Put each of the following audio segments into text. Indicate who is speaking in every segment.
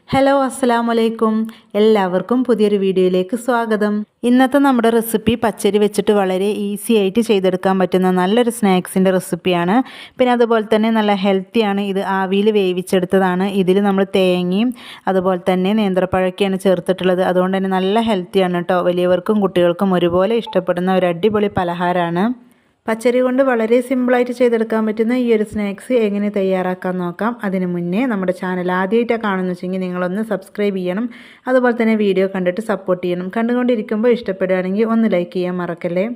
Speaker 1: Hello അസ്സലാമു അലൈക്കും. എല്ലാവർക്കും പുതിയൊരു വീഡിയോയിലേക്ക് സ്വാഗതം. ഇന്നത്തെ നമ്മുടെ റെസിപ്പി പച്ചരി വെച്ചിട്ട് വളരെ ഈസി ആയിട്ട് ചെയ്തെടുക്കാൻ പറ്റുന്ന നല്ലൊരു സ്നാക്സിൻ്റെ റെസിപ്പിയാണ്. പിന്നെ അതുപോലെ തന്നെ നല്ല ഹെൽത്തിയാണ്. ഇത് ആവിയിൽ വേവിച്ചെടുത്തതാണ്. ഇതിൽ നമ്മൾ തേങ്ങയും അതുപോലെ തന്നെ നേന്ത്രപ്പഴമൊക്കെയാണ് ചേർത്തിട്ടുള്ളത്. അതുകൊണ്ട് തന്നെ നല്ല ഹെൽത്തിയാണ് കേട്ടോ. വലിയവർക്കും കുട്ടികൾക്കും ഒരുപോലെ ഇഷ്ടപ്പെടുന്ന ഒരു അടിപൊളി പലഹാരമാണ്. പച്ചരി കൊണ്ട് വളരെ സിമ്പിളായിട്ട് ചെയ്തെടുക്കാൻ പറ്റുന്ന ഈ ഒരു സ്നാക്സ് എങ്ങനെ തയ്യാറാക്കാൻ നോക്കാം. അതിന് മുന്നേ നമ്മുടെ ചാനൽ ആദ്യമായിട്ടാണ് കാണുന്നു വെച്ചെങ്കിൽ നിങ്ങളൊന്ന് സബ്സ്ക്രൈബ് ചെയ്യണം. അതുപോലെ തന്നെ വീഡിയോ കണ്ടിട്ട് സപ്പോർട്ട് ചെയ്യണം. കണ്ടുകൊണ്ടിരിക്കുമ്പോൾ ഇഷ്ടപ്പെടുകയാണെങ്കിൽ ഒന്ന് ലൈക്ക് ചെയ്യാൻ മറക്കല്ലേ.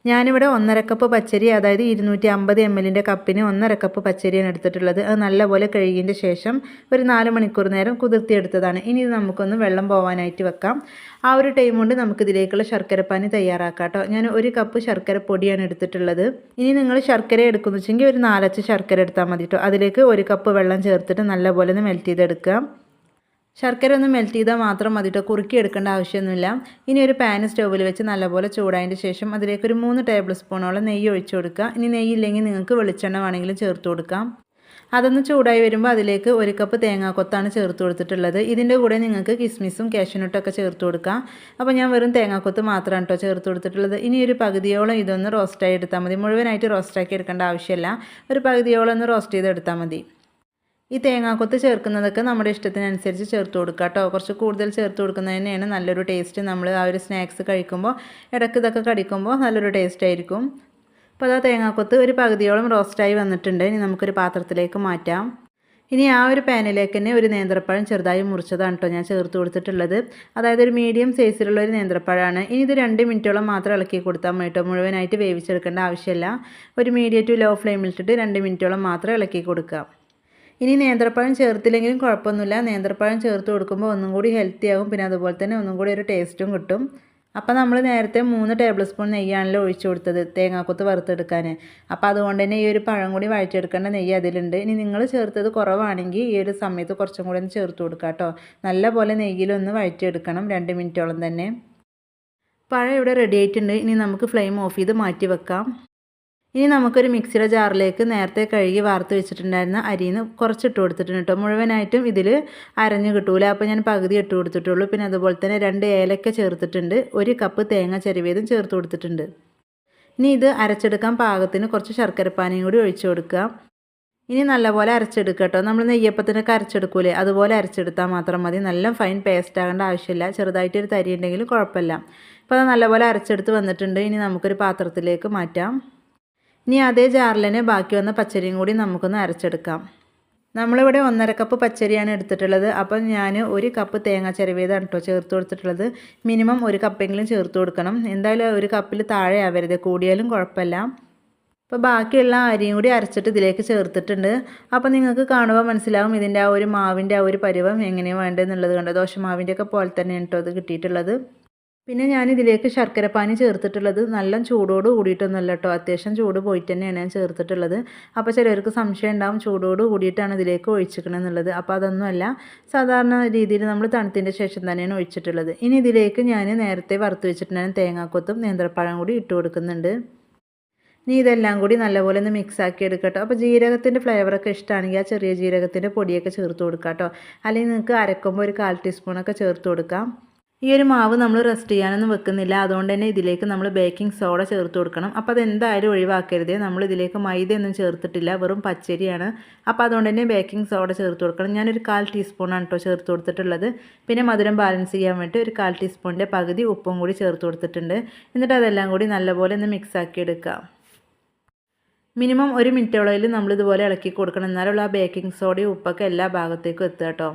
Speaker 1: ഞാനിവിടെ 1.5 കപ്പ് പച്ചരി, അതായത് 250 ml കപ്പിന് 1.5 കപ്പ് പച്ചരിയാണ് എടുത്തിട്ടുള്ളത്. അത് നല്ലപോലെ കഴുകിയതിൻ്റെ ശേഷം ഒരു 4 മണിക്കൂർ നേരം കുതിർത്തിയെടുത്തതാണ്. ഇനി ഇത് നമുക്കൊന്ന് വെള്ളം പോകാനായിട്ട് വെക്കാം. ആ ഒരു ടൈം കൊണ്ട് നമുക്കിതിലേക്കുള്ള ശർക്കരപ്പാനി തയ്യാറാക്കാം കേട്ടോ. ഞാൻ 1 കപ്പ് ശർക്കര പൊടിയാണ് എടുത്തിട്ടുള്ളത്. ഇനി നിങ്ങൾ ശർക്കര എടുക്കുന്നു വെച്ചെങ്കിൽ ഒരു 4 അച്ച് ശർക്കര എടുത്താൽ മതി കേട്ടോ. അതിലേക്ക് 1 കപ്പ് വെള്ളം ചേർത്തിട്ട് നല്ലപോലെ ഒന്ന് മെൽറ്റ് ചെയ്തെടുക്കാം. ശർക്കര ഒന്ന് മെൽറ്റ് ചെയ്താൽ മാത്രം മതി കേട്ടോ, കുറുക്കി എടുക്കേണ്ട ആവശ്യമൊന്നുമില്ല. ഇനി ഒരു പാൻ സ്റ്റൗവിൽ വെച്ച് നല്ലപോലെ ചൂടായതിൻ്റെ ശേഷം അതിലേക്ക് ഒരു 3 ടേബിൾ സ്പൂണോളം നെയ്യ് ഒഴിച്ചു കൊടുക്കുക. ഇനി നെയ്യില്ലെങ്കിൽ നിങ്ങൾക്ക് വെളിച്ചെണ്ണ വേണമെങ്കിലും ചേർത്ത് കൊടുക്കാം. അതൊന്ന് ചൂടായി വരുമ്പോൾ അതിലേക്ക് 1 കപ്പ് തേങ്ങാക്കൊത്താണ് ചേർത്ത് കൊടുത്തിട്ടുള്ളത്. ഇതിൻ്റെ കൂടെ നിങ്ങൾക്ക് കിസ്മിസും കാഷ്യൂനട്ടൊക്കെ ചേർത്ത് കൊടുക്കാം. അപ്പോൾ ഞാൻ വെറും തേങ്ങാക്കൊത്ത് മാത്രമാണ് കേട്ടോ ചേർത്ത് കൊടുത്തിട്ടുള്ളത്. ഇനി ഒരു പകുതിയോളം ഇതൊന്ന് റോസ്റ്റായി എടുത്താൽ മതി. മുഴുവനായിട്ട് റോസ്റ്റാക്കി എടുക്കേണ്ട ആവശ്യമില്ല. ഒരു പകുതിയോളം ഒന്ന് റോസ്റ്റ് ചെയ്തെടുത്താൽ മതി. ഈ തേങ്ങാക്കൊത്ത് ചേർക്കുന്നതൊക്കെ നമ്മുടെ ഇഷ്ടത്തിനനുസരിച്ച് ചേർത്ത് കൊടുക്കുക കേട്ടോ. കുറച്ച് കൂടുതൽ ചേർത്ത് കൊടുക്കുന്നത് തന്നെയാണ് നല്ലൊരു ടേസ്റ്റ്. നമ്മൾ ആ ഒരു സ്നാക്സ് കഴിക്കുമ്പോൾ ഇടയ്ക്ക് ഇതൊക്കെ കടിക്കുമ്പോൾ നല്ലൊരു ടേസ്റ്റ് ആയിരിക്കും. അപ്പോൾ അതാ തേങ്ങാക്കൊത്ത് ഒരു പകുതിയോളം റോസ്റ്റായി വന്നിട്ടുണ്ട്. ഇനി നമുക്കൊരു പാത്രത്തിലേക്ക് മാറ്റാം. ഇനി ആ ഒരു പാനിലേക്ക് തന്നെ ഒരു നേന്ത്രപ്പഴം ചെറുതായി മുറിച്ചതാണ് കേട്ടോ ഞാൻ ചേർത്ത് കൊടുത്തിട്ടുള്ളത്. അതായത് ഒരു മീഡിയം സൈസിലുള്ള ഒരു നേന്ത്രപ്പഴമാണ്. ഇനി ഇത് 2 മിനിറ്റോളം മാത്രം ഇളക്കി കൊടുത്താൽ മതി കേട്ടോ. മുഴുവനായിട്ട് വേവിച്ചെടുക്കേണ്ട ആവശ്യമില്ല. ഒരു മീഡിയം ടു ലോ ഫ്ലെയിമിൽ ഇട്ടിട്ട് 2 മിനിറ്റോളം മാത്രം ഇളക്കി കൊടുക്കുക. ഇനി നേന്ത്രപ്പഴം ചേർത്തില്ലെങ്കിലും കുഴപ്പമൊന്നുമില്ല. നേന്ത്രപ്പഴം ചേർത്ത് കൊടുക്കുമ്പോൾ ഒന്നും കൂടി ഹെൽത്തി ആകും. പിന്നെ അതുപോലെ തന്നെ ഒന്നും കൂടി ഒരു ടേസ്റ്റും കിട്ടും. അപ്പോൾ നമ്മൾ നേരത്തെ 3 ടേബിൾ സ്പൂൺ നെയ്യാണല്ലോ ഒഴിച്ചു കൊടുത്തത് തേങ്ങാക്കൊത്ത് വറുത്തെടുക്കാൻ. അപ്പോൾ അതുകൊണ്ട് തന്നെ ഈ ഒരു പഴം കൂടി വഴറ്റിയെടുക്കേണ്ട നെയ്യ് അതിലുണ്ട്. ഇനി നിങ്ങൾ ചേർത്തത് കുറവാണെങ്കിൽ ഈ ഒരു സമയത്ത് കുറച്ചും കൂടി ഒന്ന് ചേർത്ത് കൊടുക്കുക കേട്ടോ. നല്ലപോലെ നെയ്യിലൊന്ന് വഴറ്റിയെടുക്കണം 2 മിനിറ്റോളം തന്നെ. പഴം ഇവിടെ റെഡി ആയിട്ടുണ്ട്. ഇനി നമുക്ക് ഫ്ലെയിം ഓഫ് ചെയ്ത് മാറ്റി വെക്കാം. ഇനി നമുക്കൊരു മിക്സിയുടെ ജാറിലേക്ക് നേരത്തെ കഴുകി വാർത്ത് വെച്ചിട്ടുണ്ടായിരുന്ന അരിന്ന് കുറച്ചിട്ട് കൊടുത്തിട്ടുണ്ട് കേട്ടോ. മുഴുവനായിട്ടും ഇതിൽ അരഞ്ഞ് കിട്ടൂല. അപ്പോൾ ഞാൻ പകുതി ഇട്ട് കൊടുത്തിട്ടുള്ളൂ. പിന്നെ അതുപോലെ തന്നെ 2 ഏലക്ക ചേർത്തിട്ടുണ്ട്. 1 കപ്പ് തേങ്ങ ചിരവിയതും ചേർത്ത് കൊടുത്തിട്ടുണ്ട്. ഇനി ഇത് അരച്ചെടുക്കാൻ പാകത്തിന് കുറച്ച് ശർക്കരപ്പാനിയും കൂടി ഒഴിച്ചു കൊടുക്കുക. ഇനി നല്ലപോലെ അരച്ചെടുക്കുക കേട്ടോ. നമ്മൾ നെയ്യപ്പത്തിനൊക്കെ അരച്ചെടുക്കൂലേ, അതുപോലെ അരച്ചെടുത്താൽ മാത്രം മതി. നല്ല ഫൈൻ പേസ്റ്റ് ആകേണ്ട ആവശ്യമില്ല. ചെറുതായിട്ടൊരു തരി ഉണ്ടെങ്കിലും കുഴപ്പമില്ല. അപ്പോൾ അത് നല്ലപോലെ അരച്ചെടുത്ത് വന്നിട്ടുണ്ട്. ഇനി നമുക്കൊരു പാത്രത്തിലേക്ക് മാറ്റാം. ഇനി അതേ ജാറിൽ തന്നെ ബാക്കി വന്ന പച്ചരിയും കൂടി നമുക്കൊന്ന് അരച്ചെടുക്കാം. നമ്മളിവിടെ 1.5 കപ്പ് പച്ചരിയാണ് എടുത്തിട്ടുള്ളത്. അപ്പം ഞാൻ 1 കപ്പ് തേങ്ങ ചിരവിയതാണ് കേട്ടോ ചേർത്ത് കൊടുത്തിട്ടുള്ളത്. മിനിമം 1 കപ്പെങ്കിലും ചേർത്ത് കൊടുക്കണം. എന്തായാലും 1 കപ്പിൽ താഴെ ആവരുത്, കൂടിയാലും കുഴപ്പമില്ല. അപ്പോൾ ബാക്കിയുള്ള അരിയും കൂടി അരച്ചിട്ട് ഇതിലേക്ക് ചേർത്തിട്ടുണ്ട്. അപ്പോൾ നിങ്ങൾക്ക് കാണുമ്പോൾ മനസ്സിലാവും ഇതിൻ്റെ ആ ഒരു മാവിൻ്റെ ആ ഒരു പരുവം എങ്ങനെയാണ് വേണ്ടതെന്നുള്ളത്. കണ്ടോ, ദോശമാവിൻ്റെയൊക്കെ പോലെ തന്നെയാണ് കേട്ടോ അത് കിട്ടിയിട്ടുള്ളത്. പിന്നെ ഞാനിതിലേക്ക് ശർക്കരപ്പാനി ചേർത്തിട്ടുള്ളത് നല്ല ചൂടോട് കൂടിയിട്ടൊന്നുമല്ല കേട്ടോ. അത്യാവശ്യം ചൂട് പോയിട്ട് തന്നെയാണ് ഞാൻ ചേർത്തിട്ടുള്ളത്. അപ്പോൾ ചിലർക്ക് സംശയം ഉണ്ടാവും ചൂടോട് കൂടിയിട്ടാണ് ഇതിലേക്ക് ഒഴിച്ചിക്കണമെന്നുള്ളത്. അപ്പോൾ അതൊന്നുമല്ല, സാധാരണ രീതിയിൽ നമ്മൾ തണുത്തതിൻ്റെ ശേഷം തന്നെയാണ് ഒഴിച്ചിട്ടുള്ളത്. ഇനി ഇതിലേക്ക് ഞാൻ നേരത്തെ വറുത്ത് വെച്ചിട്ടുണ്ടെങ്കിൽ തേങ്ങാക്കൊത്തും നേന്ത്രപ്പഴം കൂടി ഇട്ട് കൊടുക്കുന്നുണ്ട്. ഇനി ഇതെല്ലാം കൂടി നല്ലപോലെ ഒന്ന് മിക്സ് ആക്കി എടുക്കട്ടോ. അപ്പോൾ ജീരകത്തിൻ്റെ ഫ്ലേവറൊക്കെ ഇഷ്ടമാണെങ്കിൽ ആ ചെറിയ ജീരകത്തിൻ്റെ പൊടിയൊക്കെ ചേർത്ത് കൊടുക്കാം കേട്ടോ. അല്ലെങ്കിൽ നിങ്ങൾക്ക് അരക്കുമ്പോൾ ഒരു 1/4 ടീസ്പൂണൊക്കെ ചേർത്ത് കൊടുക്കാം. ഈ ഒരു മാവ് നമ്മൾ റെസ്റ്റ് ചെയ്യാനൊന്നും വെക്കുന്നില്ല. അതുകൊണ്ട് തന്നെ ഇതിലേക്ക് നമ്മൾ ബേക്കിംഗ് സോഡ ചേർത്ത് കൊടുക്കണം. അപ്പോൾ അതെന്തായാലും ഒഴിവാക്കരുത്. നമ്മൾ ഇതിലേക്ക് മൈദയൊന്നും ചേർത്തിട്ടില്ല, വെറും പച്ചരിയാണ്. അപ്പോൾ അതുകൊണ്ട് തന്നെ ബേക്കിംഗ് സോഡ ചേർത്ത് കൊടുക്കണം. ഞാനൊരു 1/4 ടീസ്പൂണാണ് കേട്ടോ ചേർത്ത് കൊടുത്തിട്ടുള്ളത്. പിന്നെ മധുരം ബാലൻസ് ചെയ്യാൻ വേണ്ടി ഒരു 1/4 ടീസ്പൂണിൻ്റെ പകുതി ഉപ്പും കൂടി ചേർത്ത് കൊടുത്തിട്ടുണ്ട്. എന്നിട്ട് അതെല്ലാം കൂടി നല്ലപോലെ ഒന്ന് മിക്സ് ആക്കി എടുക്കാം. മിനിമം 1 മിനിറ്റോളം നമ്മളിതുപോലെ ഇളക്കി കൊടുക്കണം. എന്നാലുള്ള ആ ബേക്കിംഗ് സോഡയും ഉപ്പൊക്കെ എല്ലാ ഭാഗത്തേക്കും എത്തുക കേട്ടോ.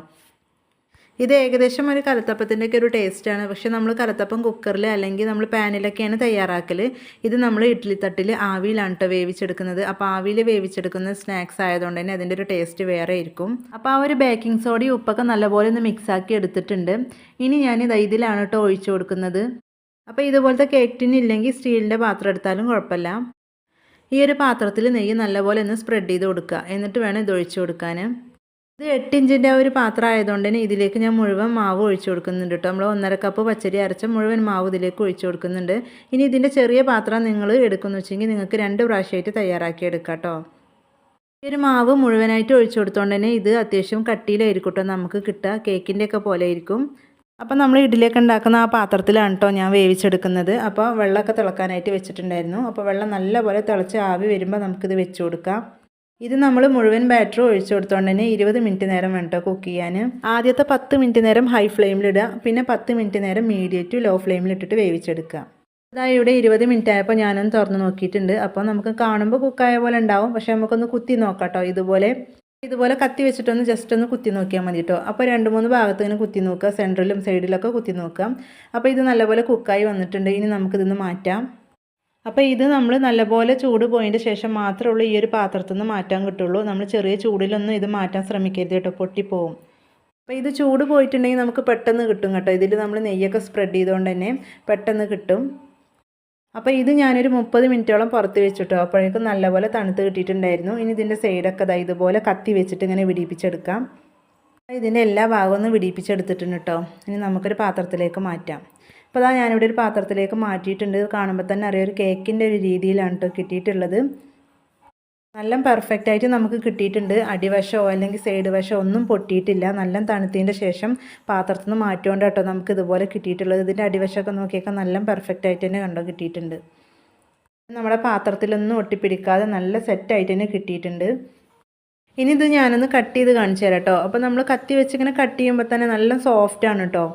Speaker 1: ഇത് ഏകദേശം ഒരു കലത്തപ്പത്തിൻ്റെയൊക്കെ ഒരു ടേസ്റ്റാണ്. പക്ഷേ നമ്മൾ കലത്തപ്പം കുക്കറിൽ അല്ലെങ്കിൽ നമ്മൾ പാനിലൊക്കെയാണ് തയ്യാറാക്കൽ. ഇത് നമ്മൾ ഇഡ്ഡലി തട്ടിൽ ആവിയിലാണ് കേട്ടോ വേവിച്ചെടുക്കുന്നത്. അപ്പോൾ ആവിയിൽ വേവിച്ചെടുക്കുന്ന സ്നാക്സ് ആയതുകൊണ്ട് തന്നെ അതിൻ്റെ ഒരു ടേസ്റ്റ് വേറെ ആയിരിക്കും. അപ്പോൾ ആ ഒരു ബേക്കിംഗ് സോഡയും ഉപ്പൊക്കെ നല്ലപോലെ ഒന്ന് മിക്സാക്കി എടുത്തിട്ടുണ്ട്. ഇനി ഞാൻ ഇതിലാണ് കേട്ടോ ഒഴിച്ചു കൊടുക്കുന്നത്. അപ്പോൾ ഇതുപോലത്തെ കേക്ക് ടിൻ ഇല്ലെങ്കിൽ സ്റ്റീലിൻ്റെ പാത്രം എടുത്താലും കുഴപ്പമില്ല. ഈ ഒരു പാത്രത്തിൽ നെയ്യ് നല്ലപോലെ ഒന്ന് സ്പ്രെഡ് ചെയ്ത് കൊടുക്കുക. എന്നിട്ട് വേണം ഇത് ഒഴിച്ചു കൊടുക്കാൻ. ഇത് 8 ഇഞ്ചിൻ്റെ ആ ഒരു പാത്രം ആയതുകൊണ്ട് തന്നെ ഇതിലേക്ക് ഞാൻ മുഴുവൻ മാവ് ഒഴിച്ചു കൊടുക്കുന്നുണ്ട് കേട്ടോ. നമ്മൾ 1.5 കപ്പ് പച്ചരി അരച്ച മുഴുവൻ മാവ് ഇതിലേക്ക് ഒഴിച്ചു കൊടുക്കുന്നുണ്ട്. ഇനി ഇതിൻ്റെ ചെറിയ പാത്രം നിങ്ങൾ എടുക്കുന്നു വെച്ചെങ്കിൽ നിങ്ങൾക്ക് 2 പ്രാവശ്യമായിട്ട് തയ്യാറാക്കി എടുക്കാം കേട്ടോ. ഈ ഒരു മാവ് മുഴുവനായിട്ട് ഒഴിച്ചു കൊടുത്തോണ്ട് തന്നെ ഇത് അത്യാവശ്യം കട്ടിയിലായിരിക്കും കേട്ടോ നമുക്ക് കിട്ടുക, കേക്കിൻ്റെയൊക്കെ പോലെ ആയിരിക്കും. അപ്പോൾ നമ്മൾ ഇഡ്ഡലിയൊക്കെ ഉണ്ടാക്കുന്ന ആ പാത്രത്തിലാണ് കേട്ടോ ഞാൻ വേവിച്ചെടുക്കുന്നത്. അപ്പോൾ വെള്ളമൊക്കെ തിളക്കാനായിട്ട് വെച്ചിട്ടുണ്ടായിരുന്നു. അപ്പോൾ വെള്ളം നല്ലപോലെ തിളച്ച് ആവി വരുമ്പോൾ നമുക്കിത് വെച്ച് കൊടുക്കാം. ഇത് നമ്മൾ മുഴുവൻ ബാറ്റർ ഒഴിച്ചു കൊടുത്തോണ്ട് തന്നെ 20 മിനിറ്റ് നേരം വേണം കേട്ടോ കുക്ക് ചെയ്യാൻ. ആദ്യത്തെ 10 മിനിറ്റ് നേരം ഹൈ ഫ്ലെയിമിലിടുക, പിന്നെ 10 മിനിറ്റ് നേരം മീഡിയം ടു ലോ ഫ്ലെയിമിലിട്ടിട്ട് വേവിച്ചെടുക്കുക. അതായത് ഇവിടെ 20 മിനിറ്റ് ആയപ്പോൾ ഞാനൊന്ന് തുറന്ന് നോക്കിയിട്ടുണ്ട്. അപ്പോൾ നമുക്ക് കാണുമ്പോൾ കുക്കായ പോലെ ഉണ്ടാവും, പക്ഷേ നമുക്കൊന്ന് കുത്തി നോക്കാം കേട്ടോ. ഇതുപോലെ കത്തി വെച്ചിട്ടൊന്ന് ജസ്റ്റ് ഒന്ന് കുത്തി നോക്കിയാൽ മതി കേട്ടോ. അപ്പോൾ 2-3 ഭാഗത്ത് ഇങ്ങനെ കുത്തി നോക്കുക, സെൻറ്ററിലും സൈഡിലൊക്കെ കുത്തി നോക്കാം. അപ്പോൾ ഇത് നല്ലപോലെ കുക്കായി വന്നിട്ടുണ്ട്. ഇനി നമുക്കിതൊന്ന് മാറ്റാം. അപ്പോൾ ഇത് നമ്മൾ നല്ലപോലെ ചൂട് പോയതിൻ്റെ ശേഷം മാത്രമേ ഉള്ളൂ ഈ ഒരു പാത്രത്തിൽ നിന്ന് മാറ്റാൻ കിട്ടുള്ളൂ. നമ്മൾ ചെറിയ ചൂടിലൊന്നും ഇത് മാറ്റാൻ ശ്രമിക്കരുത് കേട്ടോ, പൊട്ടിപ്പോവും. അപ്പോൾ ഇത് ചൂട് പോയിട്ടുണ്ടെങ്കിൽ നമുക്ക് പെട്ടെന്ന് കിട്ടും കേട്ടോ. ഇതിൽ നമ്മൾ നെയ്യൊക്കെ സ്പ്രെഡ് ചെയ്തുകൊണ്ട് തന്നെ പെട്ടെന്ന് കിട്ടും. അപ്പോൾ ഇത് ഞാനൊരു 30 മിനിറ്റോളം പുറത്ത് വെച്ചിട്ടോ. അപ്പോഴേക്കും നല്ലപോലെ തണുത്ത് കിട്ടിയിട്ടുണ്ടായിരുന്നു. ഇനി ഇതിൻ്റെ സൈഡൊക്കെ ഇതുപോലെ കത്തി വെച്ചിട്ട് ഇങ്ങനെ വിടിപ്പിച്ചെടുക്കാം. ഇതിൻ്റെ എല്ലാ ഭാഗവും ഒന്ന് വിടിപ്പിച്ചെടുത്തിട്ടുണ്ട് കേട്ടോ. ഇനി നമുക്കൊരു പാത്രത്തിലേക്ക് മാറ്റാം. അപ്പോൾ അതാ ഞാനിവിടെ ഒരു പാത്രത്തിലേക്ക് മാറ്റിയിട്ടുണ്ട്. കാണുമ്പോൾ തന്നെ അറിയാം ഒരു കേക്കിൻ്റെ ഒരു രീതിയിലാണ് കേട്ടോ കിട്ടിയിട്ടുള്ളത്. നല്ല പെർഫെക്റ്റ് ആയിട്ട് നമുക്ക് കിട്ടിയിട്ടുണ്ട്. അടിവശമോ അല്ലെങ്കിൽ സൈഡ് വശമോ ഒന്നും പൊട്ടിയിട്ടില്ല. നല്ല തണുത്തതിൻ്റെ ശേഷം പാത്രത്തിൽ നിന്ന് മാറ്റുകൊണ്ട് കേട്ടോ നമുക്ക് ഇതുപോലെ കിട്ടിയിട്ടുള്ളത്. ഇതിൻ്റെ അടിവശമൊക്കെ നോക്കിയേക്കാൻ നല്ല പെർഫെക്റ്റ് ആയിട്ട് തന്നെ കണ്ടോ കിട്ടിയിട്ടുണ്ട്. നമ്മുടെ പാത്രത്തിലൊന്നും ഒട്ടിപ്പിടിക്കാതെ നല്ല സെറ്റായിട്ട് തന്നെ കിട്ടിയിട്ടുണ്ട്. ഇനി ഇത് ഞാനൊന്ന് കട്ട് ചെയ്ത് കാണിച്ചു തരാം കേട്ടോ. അപ്പോൾ നമ്മൾ കത്തി വെച്ചിങ്ങനെ കട്ട് ചെയ്യുമ്പോൾ തന്നെ നല്ല സോഫ്റ്റാണ് കേട്ടോ.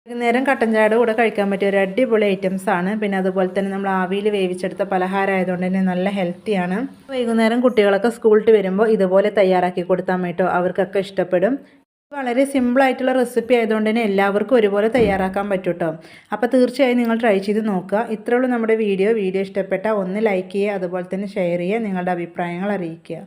Speaker 1: വൈകുന്നേരം കട്ടൻ ചായയുടെ കൂടെ കഴിക്കാൻ പറ്റിയ ഒരു അടിപൊളി ഐറ്റംസ് ആണ്. പിന്നെ അതുപോലെ തന്നെ നമ്മൾ ആവിയിൽ വേവിച്ചെടുത്ത പലഹാരം ആയതുകൊണ്ട് തന്നെ നല്ല ഹെൽത്തിയാണ്. വൈകുന്നേരം കുട്ടികളൊക്കെ സ്കൂളിൽ വരുമ്പോൾ ഇതുപോലെ തയ്യാറാക്കി കൊടുത്താൽ മതിട്ടോ, അവർക്കൊക്കെ ഇഷ്ടപ്പെടും. വളരെ സിമ്പിളായിട്ടുള്ള റെസിപ്പി ആയതുകൊണ്ട് തന്നെ എല്ലാവർക്കും ഒരുപോലെ തയ്യാറാക്കാൻ പറ്റും കേട്ടോ. അപ്പോൾ തീർച്ചയായും നിങ്ങൾ ട്രൈ ചെയ്ത് നോക്കുക. ഇത്രയുള്ളൂ നമ്മുടെ വീഡിയോ ഇഷ്ടപ്പെട്ടാൽ ഒന്ന് ലൈക്ക് ചെയ്യുക, അതുപോലെ തന്നെ ഷെയർ ചെയ്യുക, നിങ്ങളുടെ അഭിപ്രായങ്ങൾ അറിയിക്കുക.